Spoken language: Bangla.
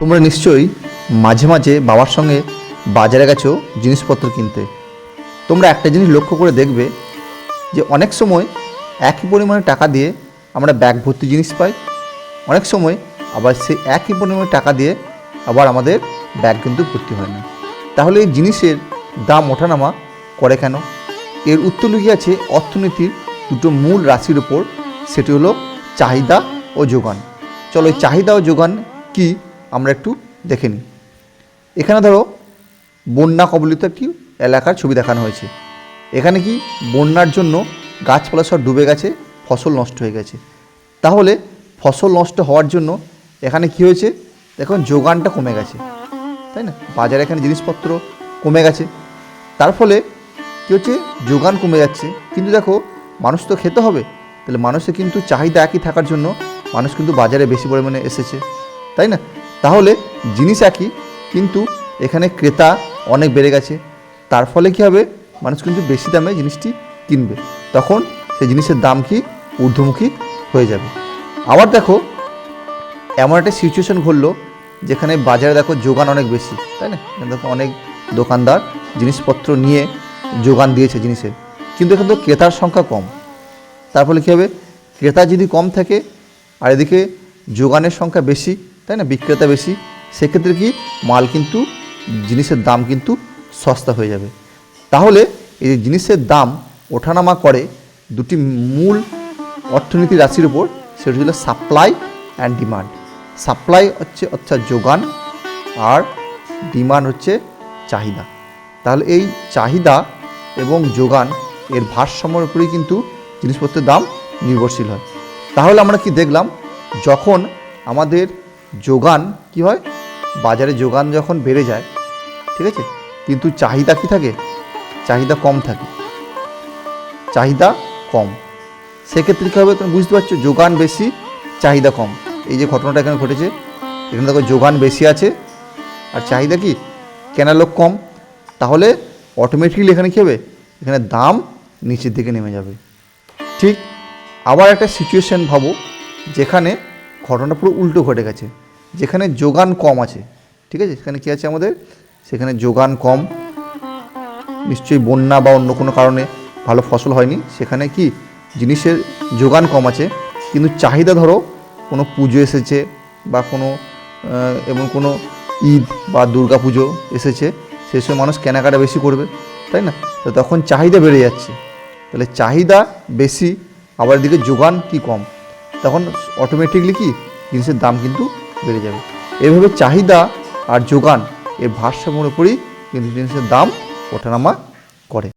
তোমরা নিশ্চয়ই মাঝে মাঝে বাবার সঙ্গে বাজারে গেছো জিনিসপত্র কিনতে। তোমরা একটা জিনিস লক্ষ্য করে দেখবে যে অনেক সময় একই পরিমাণে টাকা দিয়ে আমরা ব্যাগ ভর্তি জিনিস পাই, অনেক সময় আবার সেই একই পরিমাণে টাকা দিয়ে আবার আমাদের ব্যাগ কিন্তু ভর্তি হয় না। তাহলে এই জিনিসের দাম ওঠানামা করে কেন? এর উত্তর লুকিয়ে আছে অর্থনীতির দুটো মূল রাশির উপর, সেটি হলো চাহিদা ও যোগান। চলো এই চাহিদা ও যোগান কি আমরা একটু দেখে নিই। এখানে ধরো বন্যা কবলিত একটি এলাকার ছবি দেখানো হয়েছে। এখানে কি বন্যার জন্য গাছপালা সব ডুবে গেছে, ফসল নষ্ট হয়ে গেছে। তাহলে ফসল নষ্ট হওয়ার জন্য এখানে কি হয়েছে, দেখুন যোগানটা কমে গেছে, তাই না? বাজারে এখানে জিনিসপত্র কমে গেছে, তার ফলে কী হচ্ছে, যোগান কমে যাচ্ছে। কিন্তু দেখো মানুষ তো খেতে হবে, তাহলে মানুষের কিন্তু চাহিদা একই থাকার জন্য মানুষ কিন্তু বাজারে বেশি পরিমাণে এসেছে, তাই না? তাহলে জিনিস একই, কিন্তু এখানে ক্রেতা অনেক বেড়ে গেছে, তার ফলে কী হবে, মানুষ কিন্তু বেশি দামে জিনিসটি কিনবে, তখন সেই জিনিসের দাম কি ঊর্ধ্বমুখী হয়ে যাবে। আবার দেখো এমন একটা সিচুয়েশন ঘটলো যেখানে বাজারে দেখো যোগান অনেক বেশি, তাই না? দেখো অনেক দোকানদার জিনিসপত্র নিয়ে যোগান দিয়েছে জিনিসের, কিন্তু এখানে তো ক্রেতার সংখ্যা কম। তার ফলে কী হবে, ক্রেতা যদি কম থাকে আর এদিকে যোগানের সংখ্যা বেশি, তাই না, বিক্রেতা বেশি, সেক্ষেত্রে কি মাল কিন্তু জিনিসের দাম কিন্তু সস্তা হয়ে যাবে। তাহলে এই জিনিসের দাম ওঠানামা করে দুটি মূল অর্থনীতি রাশির উপর, সেটি হলো সাপ্লাই অ্যান্ড ডিমান্ড। সাপ্লাই হচ্ছে অর্থাৎ যোগান, আর ডিমান্ড হচ্ছে চাহিদা। তাহলে এই চাহিদা এবং যোগান এর ভারসাম্যের উপরেই কিন্তু জিনিসপত্রের দাম নির্ভরশীল হয়। তাহলে আমরা কি দেখলাম, যখন আমাদের যোগান কি হয়, বাজারে যোগান যখন বেড়ে যায়, ঠিক আছে, কিন্তু চাহিদা কি থাকে, চাহিদা কম থাকে, চাহিদা কম, সেক্ষেত্রে কী হবে তুমি বুঝতে পারছো, যোগান বেশি চাহিদা কম। এই যে ঘটনাটা এখানে ঘটেছে, এখানে দেখো যোগান বেশি আছে আর চাহিদা কি কেনার লোক কম, তাহলে অটোমেটিক্যালি এখানে কী হবে, এখানে দাম নিচের দিকে নেমে যাবে। ঠিক আবার একটা সিচুয়েশান ভাবো যেখানে ঘটনাটা পুরো উল্টো ঘটে গেছে, যেখানে যোগান কম আছে, ঠিক আছে, সেখানে কী আছে আমাদের, সেখানে যোগান কম, নিশ্চয়ই বন্যা বা অন্য কোনো কারণে ভালো ফসল হয়নি, সেখানে কি জিনিসের যোগান কম আছে, কিন্তু চাহিদা ধরো কোনো পুজো এসেছে বা কোনো এবং কোনো ঈদ বা দুর্গা পুজো এসেছে, সেই সময় মানুষ কেনাকাটা বেশি করবে, তাই না? তো তখন চাহিদা বেড়ে যাচ্ছে, তাহলে চাহিদা বেশি আবার এদিকে যোগান কি কম, তখন অটোমেটিকলি কি জিনিসের দাম কিন্তু বেড়ে যাবে। এভাবে চাহিদা আর যোগান এর ভারসাম্যের উপরই কিন্তু জিনিসের দাম ওঠানামা করে।